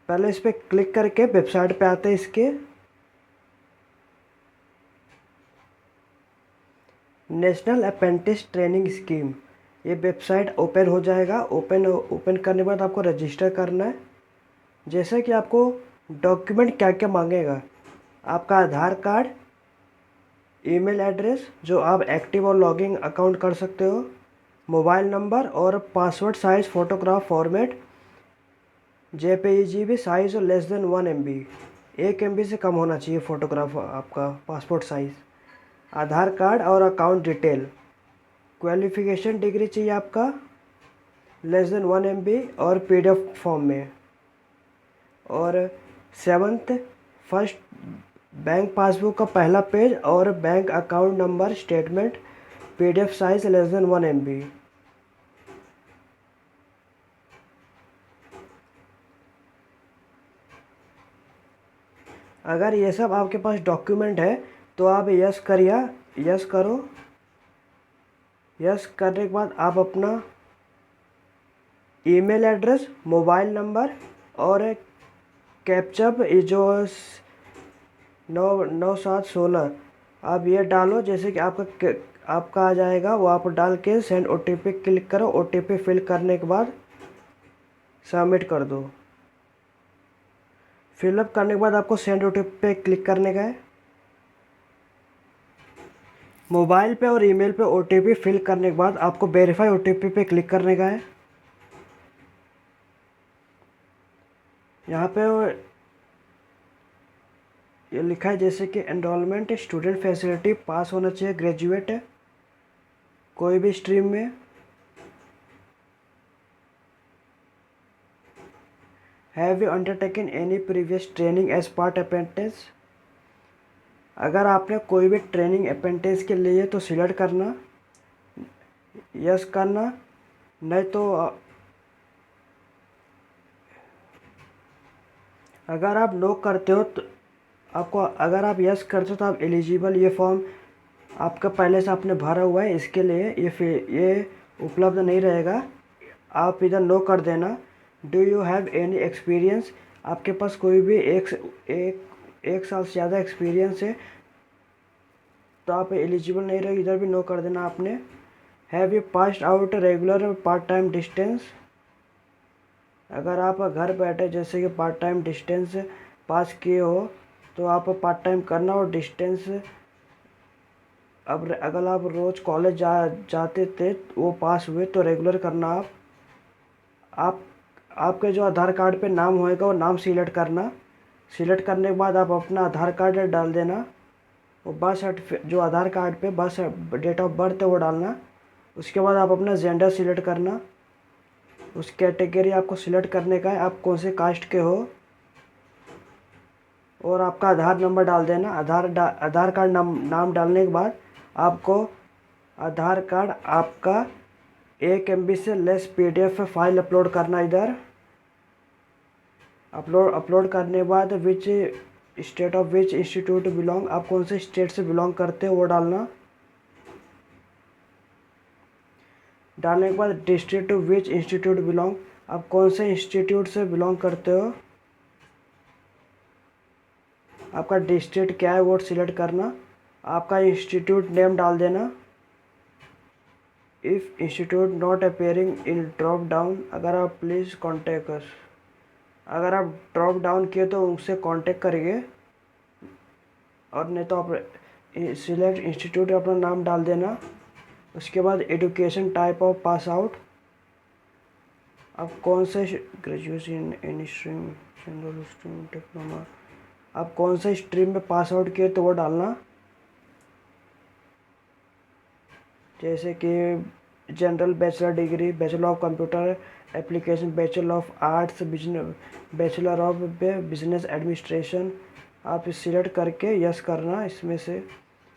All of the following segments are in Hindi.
पहले इस पर क्लिक करके वेबसाइट पे आते हैं इसके। नेशनल अप्रेंटिस ट्रेनिंग स्कीम, ये वेबसाइट ओपन हो जाएगा। ओपन करने के बाद आपको रजिस्टर करना है। जैसे कि आपको डॉक्यूमेंट क्या क्या मांगेगा, आपका आधार कार्ड, ईमेल एड्रेस जो आप एक्टिव और लॉगिंग अकाउंट कर सकते हो, मोबाइल नंबर और password size photograph format JPEG size less than 1 MB, 1 MB से कम होना चाहिए फ़ोटोग्राफ आपका पासपोर्ट साइज़, आधार कार्ड और अकाउंट डिटेल, क्वालिफ़िकेशन डिग्री चाहिए आपका लेस देन 1 MB और PDF फॉर्म में, और 7th फर्स्ट बैंक पासबुक का पहला पेज और bank account number statement PDF size less than 1 MB। अगर ये सब आपके पास डॉक्यूमेंट है तो आप यस करिए, यस करो। यस करने के बाद आप अपना ईमेल एड्रेस, मोबाइल नंबर और कैप्चअप जो 99716 आप ये डालो। जैसे कि आपका आ जाएगा वो आप डाल के सेंड OTP क्लिक करो। OTP फिल करने के बाद सबमिट कर दो। फिलअप करने के बाद आपको सेंड OTP पे क्लिक करने का है। मोबाइल पे और ईमेल पे OTP फिल करने के बाद आपको वेरीफाई OTP पे क्लिक करने का है। यहाँ पे ये लिखा है जैसे कि एनरोलमेंट स्टूडेंट फैसिलिटी, पास होना चाहिए, ग्रेजुएट है कोई भी स्ट्रीम में। Have you undertaken any previous training as part apprentice, अगर आपने कोई भी ट्रेनिंग अप्रेंटिस के लिए तो सिलेक्ट करना, यस करना। नहीं तो अगर आप नो करते हो तो आपको, अगर आप यस करते हो तो आप एलिजिबल, ये फॉर्म आपका पहले से आपने भरा हुआ है, इसके लिए ये उपलब्ध नहीं रहेगा। आप इधर नो कर देना। Do you have any experience, आपके पास कोई भी एक साल से ज़्यादा एक्सपीरियंस है तो आप एलिजिबल नहीं रहे, इधर भी नो कर देना आपने। Have you passed out regular part time distance, अगर आप घर बैठे जैसे कि पार्ट टाइम डिस्टेंस पास किए हो तो आप पार्ट टाइम करना। और डिस्टेंस अब अगर आप रोज़ कॉलेज जाते थे वो पास हुए तो रेगुलर करना। आप आपके जो आधार कार्ड पे नाम होएगा वो नाम सिलेक्ट करना। सिलेक्ट करने के बाद आप अपना आधार कार्ड डाल देना। वो बर्थ सर्टिफिकेट जो आधार कार्ड पे बर्थ डेट ऑफ बर्थ है वो डालना। उसके बाद आप अपना जेंडर सिलेक्ट करना। उस कैटेगरी आपको सिलेक्ट करने का है, आप कौन से कास्ट के हो, और आपका आधार नंबर डाल देना। आधार कार्ड नाम डालने के बाद आपको आधार कार्ड आपका 1 MB से लेस PDF फाइल अपलोड करना। इधर अपलोड करने के बाद which state of which institute belong, आप कौन से स्टेट से बिलोंग करते हो वो डालना। डालने के बाद district to which institute belong, आप कौन से इंस्टीट्यूट से बिलोंग करते हो, आपका डिस्ट्रिक्ट क्या है वो सिलेक्ट करना। आपका इंस्टीट्यूट नेम डाल देना। If institute not appearing in drop down, अगर आप प्लीज़ कॉन्टेक्ट अस, अगर आप ड्रॉप डाउन किए तो उनसे कांटेक्ट करिए, और नहीं तो आप सिलेक्ट इंस्टीट्यूट अपना नाम डाल देना। उसके बाद education type of pass out, आप कौन से graduation in stream, general stream, diploma, आप कौन से स्ट्रीम में पास आउट किए तो वो डालना। जैसे कि general bachelor degree, bachelor of computer application, bachelor of arts, bachelor of business administration, आप इस सिलेक्ट करके यस करना इसमें से।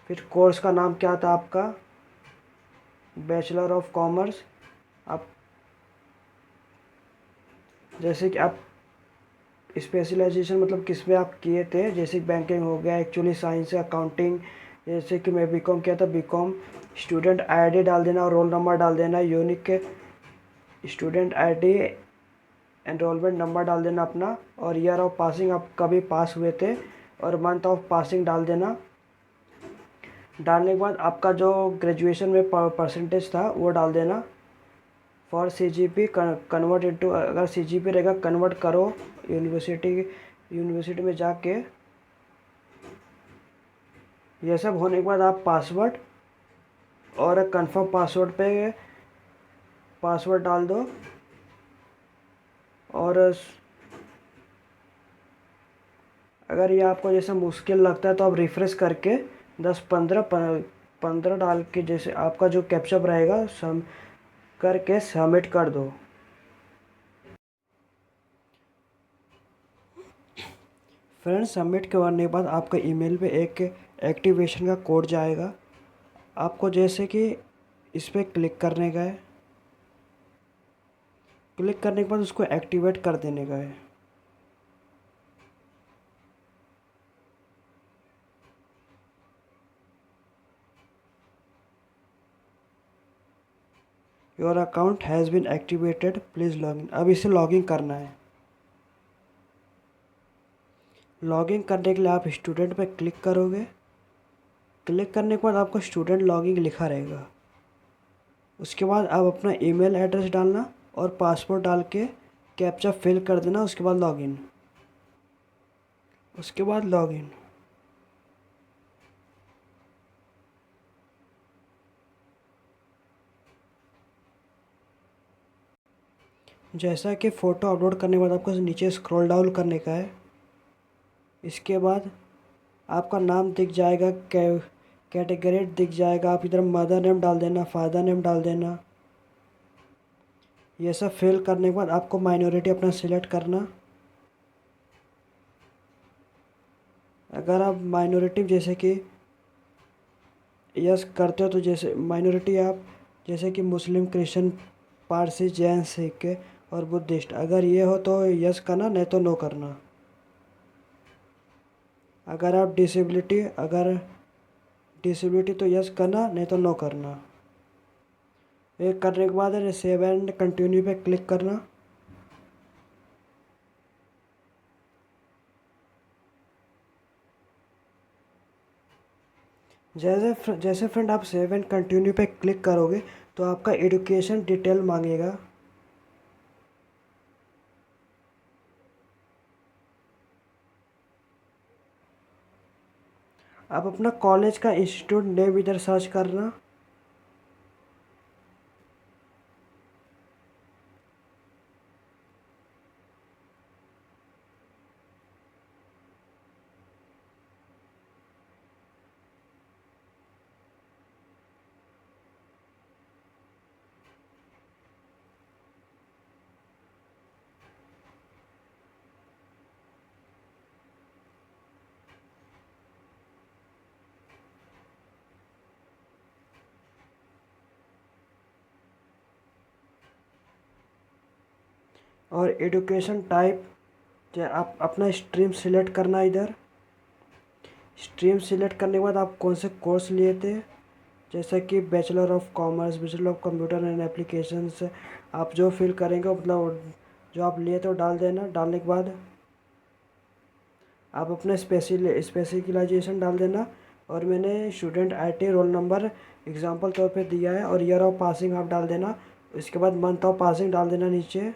फिर कोर्स का नाम क्या था आपका, बैचलर ऑफ कॉमर्स। आप जैसे कि आप स्पेशलाइजेशन मतलब किस में आप किए थे, जैसे बैंकिंग हो गया, एक्चुअली साइंस है, अकाउंटिंग, जैसे कि मैं BCom किया था BCom। स्टूडेंट ID डाल देना और रोल नंबर डाल देना। Unique student ID enrolment number डाल देना अपना, और ईयर ऑफ पासिंग आप कभी पास हुए थे, और मंथ ऑफ पासिंग डाल देना। डालने के बाद आपका जो ग्रेजुएशन में परसेंटेज था वो डाल देना। फॉर CGP कन्वर्ट इनटू, अगर CGP रहेगा कन्वर्ट करो यूनिवर्सिटी में जाके। ये सब होने के बाद आप पासवर्ड और कंफर्म पासवर्ड पे पासवर्ड डाल दो। और अगर ये आपको जैसे मुश्किल लगता है तो आप रिफ़्रेश करके 10-15 डाल के जैसे आपका जो कैप्चअप रहेगा सम करके सबमिट कर दो। फ्रेंड्स, सबमिट करने के बाद आपका ईमेल पे एक एक्टिवेशन का कोड जाएगा। आपको जैसे कि इस पर क्लिक करने का है, क्लिक करने के बाद उसको एक्टिवेट कर देने का है। Your account has been activated, please login. अब इसे लॉगिन करना है। लॉगिन करने के लिए आप स्टूडेंट पे क्लिक करोगे। क्लिक करने के बाद आपको स्टूडेंट लॉगिन लिखा रहेगा। उसके बाद आप अपना ईमेल एड्रेस डालना और पासवर्ड डाल के कैप्चा फिल कर देना। उसके बाद लॉगिन। उसके बाद लॉगिन। जैसा कि फ़ोटो अपलोड करने के बाद आपको नीचे स्क्रॉल डाउन करने का है। इसके बाद आपका नाम दिख जाएगा, कैटेगरी दिख जाएगा। आप इधर मदर नेम डाल देना, फादर नेम डाल देना। ये सब फिल करने के बाद आपको माइनॉरिटी अपना सिलेक्ट करना। अगर आप माइनॉरिटी जैसे कि यस करते हो तो जैसे माइनॉरिटी आप जैसे कि मुस्लिम, क्रिश्चियन, पारसी, जैन, सिख और बुद्धिस्ट, अगर ये हो तो यस करना, नहीं तो नो करना। अगर डिसेबिलिटी तो यस करना, नहीं तो नो करना। ये करने के बाद सेव एंड कंटिन्यू पे क्लिक करना। जैसे फ्रेंड आप सेव एंड कंटिन्यू पे क्लिक करोगे तो आपका एजुकेशन डिटेल मांगेगा। आप अपना कॉलेज का इंस्टीट्यूट नेम इधर सर्च करना। और एजुकेशन टाइप आप अपना स्ट्रीम सिलेक्ट करना। इधर स्ट्रीम सिलेक्ट करने के बाद आप कौन से कोर्स लिए थे, जैसे कि bachelor of commerce, bachelor of computer and applications, आप जो फिल करेंगे मतलब जो आप लिए थे वो डाल देना। डालने के बाद आप अपने स्पेसिफिकेशन डाल देना। और मैंने student IT roll number example तौर पे दिया है, और ईयर ऑफ पासिंग आप डाल देना। इसके बाद मंथ ऑफ पासिंग डाल देना नीचे।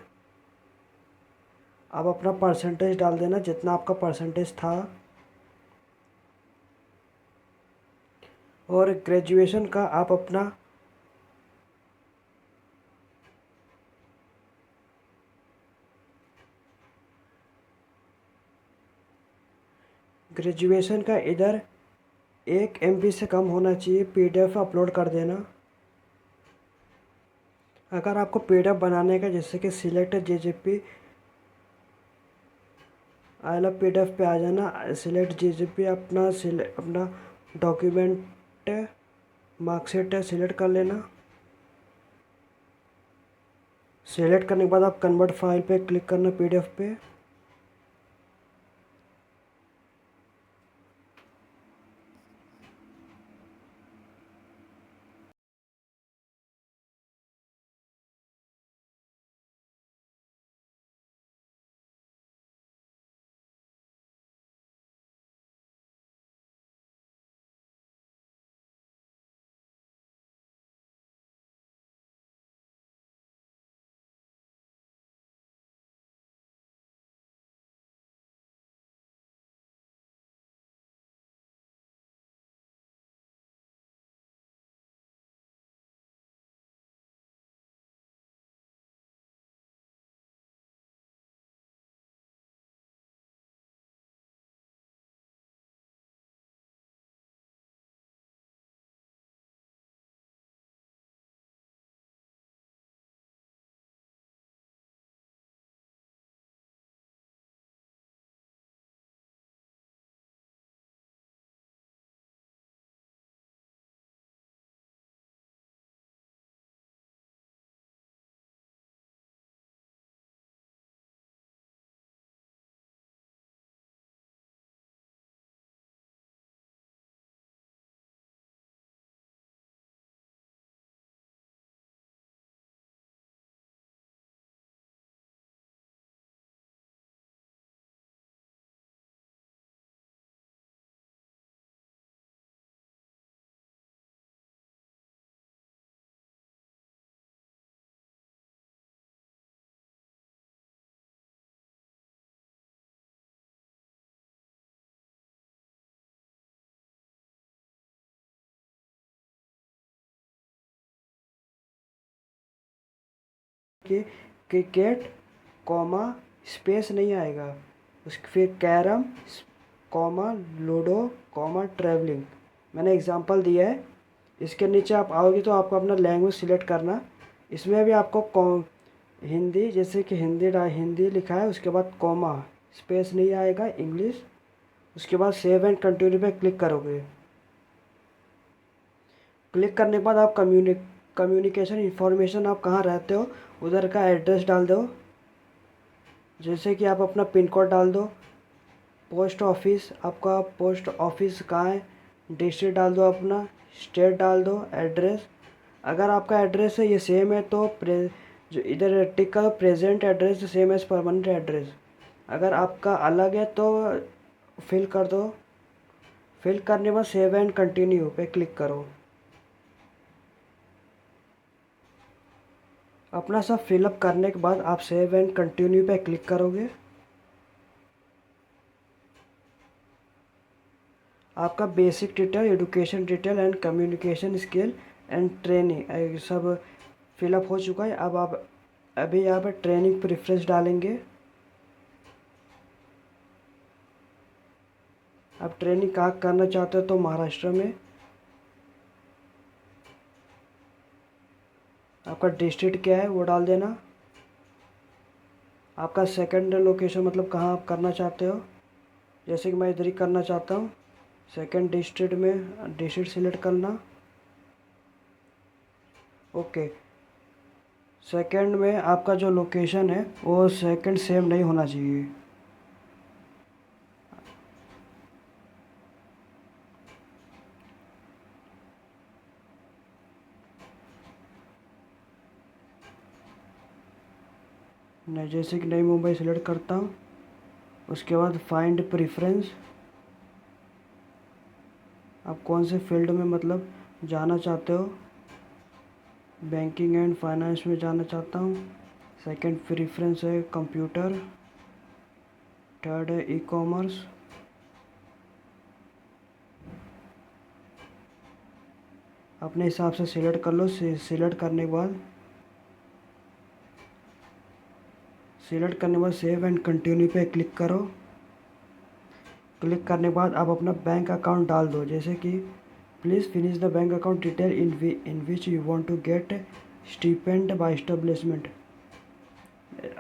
आप अपना परसेंटेज डाल देना, जितना आपका परसेंटेज था। और ग्रेजुएशन का आप अपना ग्रेजुएशन का इधर 1 MB से कम होना चाहिए। PDF अपलोड कर देना। अगर आपको PDF बनाने का जैसे कि select JJP, I love PDF पे आ जाना। सिलेक्ट JJP अपना डॉक्यूमेंट मार्कशीट सिलेक्ट कर लेना। सिलेक्ट करने के बाद आप कन्वर्ट फाइल पे क्लिक करना, PDF पे। कि क्रिकेट कॉमा स्पेस नहीं आएगा, उसके फिर carrom comma ludo comma travelling. मैंने एग्जांपल दिया है। इसके नीचे आप आओगे तो आपको अपना लैंग्वेज सिलेक्ट करना। इसमें भी आपको हिंदी, जैसे कि हिंदी लिखा है, उसके बाद कॉमा स्पेस नहीं आएगा, इंग्लिश। उसके बाद सेव एंड कंटिन्यू पे क्लिक करोगे। क्लिक करने के बाद आप कम्युनिकेशन इन्फॉर्मेशन, आप कहाँ रहते हो उधर का एड्रेस डाल दो। जैसे कि आप अपना पिन कोड डाल दो, पोस्ट ऑफिस, आपका पोस्ट ऑफिस कहाँ है, डिस्ट्रिक्ट डाल दो, अपना स्टेट डाल दो, एड्रेस। अगर आपका एड्रेस है ये सेम है तो जो इधर टिक करो present address same as permanent address. अगर आपका अलग है तो फिल कर दो। फिल करने के बाद सेव एंड कंटिन्यू पे क्लिक करो। अपना सब फिलअप करने के बाद आप सेव एंड कंटिन्यू पे क्लिक करोगे। आपका basic detail, education detail and communication skill and training सब फिलअप हो चुका है। अब आप अभी यहाँ पर ट्रेनिंग प्रेफरेंस डालेंगे। आप ट्रेनिंग कहाँ करना चाहते हो तो महाराष्ट्र में। आपका डिस्ट्रिक्ट क्या है वो डाल देना। आपका सेकंड लोकेशन मतलब कहाँ आप करना चाहते हो, जैसे कि मैं इधर ही करना चाहता हूँ। सेकंड डिस्ट्रिक्ट में डिस्ट्रिक्ट सिलेक्ट करना। ओके। सेकंड में आपका जो लोकेशन है वो सेकंड सेम नहीं होना चाहिए। मैं जैसे कि नई मुंबई सिलेक्ट करता हूँ। उसके बाद फाइंड प्रेफरेंस, आप कौन से फील्ड में मतलब जाना चाहते हो। बैंकिंग एंड फाइनेंस में जाना चाहता हूँ। सेकंड प्रेफरेंस है कंप्यूटर। थर्ड है ई कॉमर्स। अपने हिसाब से सिलेक्ट कर लो। सिलेक्ट करने के बाद सेव एंड कंटिन्यू पे क्लिक करो। क्लिक करने के बाद आप अपना बैंक अकाउंट डाल दो, जैसे कि please finish the bank account detail in which you want to get stipend by establishment.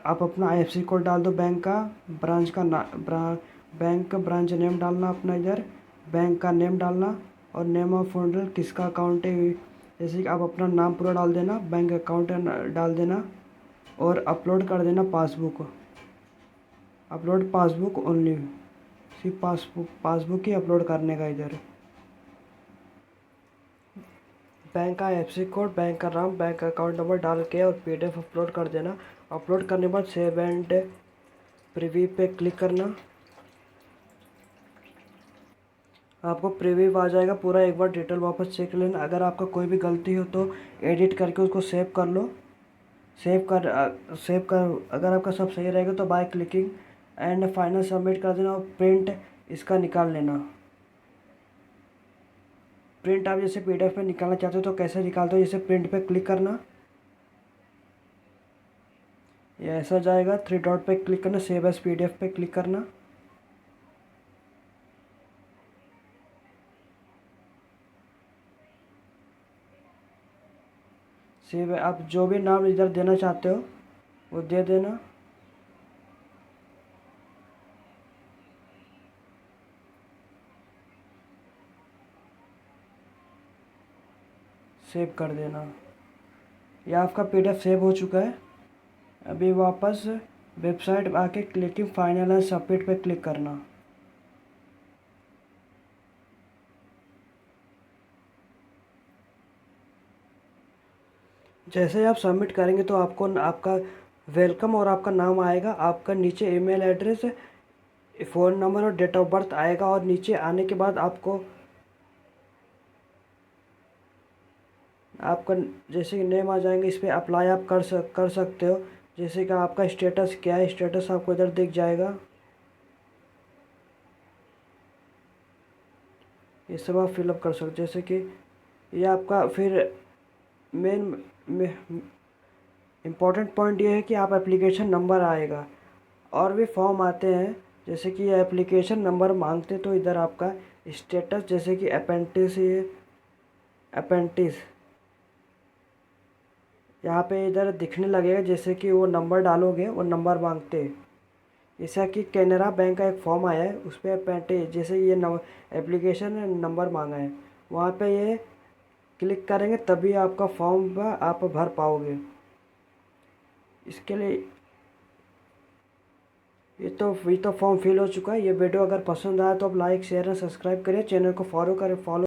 आप अपना IFSC कोड डाल दो, बैंक का, ब्रांच का बैंक का ब्रांच नेम डालना अपना इधर, बैंक का नेम डालना और नेम ऑफ होल्डर किसका अकाउंट है, जैसे कि आप अपना नाम पूरा डाल देना, बैंक अकाउंट डाल देना और अपलोड कर देना पासबुक। अपलोड पासबुक ओनली, सिर्फ पासबुक ही अपलोड करने का इधर। बैंक का IFSC कोड, बैंक का नाम, बैंक अकाउंट नंबर डाल के और PDF अपलोड कर देना। अपलोड करने के बाद सेव एंड प्रीव्यू पे क्लिक करना। आपको प्रीव्यू आ जाएगा पूरा। एक बार डिटेल वापस चेक लेना। अगर आपका कोई भी गलती हो तो एडिट करके उसको सेव कर लो। सेव कर अगर आपका सब सही रहेगा तो by clicking and final submit कर देना और प्रिंट इसका निकाल लेना। प्रिंट आप जैसे PDF में निकालना चाहते हो तो कैसे निकालते हो, जैसे प्रिंट पे क्लिक करना, ये ऐसा जाएगा। 3 डॉट पे क्लिक करना, सेव एज PDF पे क्लिक करना। सेव, आप जो भी नाम इधर देना चाहते हो वो दे देना। सेव कर देना। यह आपका PDF सेव हो चुका है। अभी वापस वेबसाइट आके क्लिकिंग फाइनल एंड सबमिट पे क्लिक करना। जैसे ही आप सबमिट करेंगे तो आपको आपका वेलकम और आपका नाम आएगा। आपका नीचे ईमेल एड्रेस, फ़ोन नंबर और डेट ऑफ बर्थ आएगा और नीचे आने के बाद आपको आपका जैसे कि नेम आ जाएंगे। इस पर अप्लाई आप कर सकते हो। जैसे कि आपका स्टेटस क्या है, स्टेटस आपको इधर दिख जाएगा। ये सब आप फिलअप कर सकते हो। जैसे कि ये आपका फिर मेन इम्पोर्टेंट पॉइंट ये है कि आप एप्लीकेशन नंबर आएगा। और भी फॉर्म आते हैं, जैसे कि ये एप्लीकेशन नंबर मांगते तो इधर आपका स्टेटस, जैसे कि अपेंटिस, ये अपेंटिस यहाँ पे इधर दिखने लगेगा, जैसे कि वो नंबर डालोगे वो नंबर मांगते हैं। जैसा कि कैनरा बैंक का एक फॉर्म आया है, उस पर अपेंटिस जैसे ये एप्लीकेशन नंबर मांगा है, वहाँ पे ये क्लिक करेंगे तभी आपका फॉर्म आप भर पाओगे। इसके लिए ये तो फॉर्म फिल हो चुका है। ये वीडियो अगर पसंद आया तो आप लाइक शेयर एंड सब्सक्राइब करिए, चैनल को फॉलो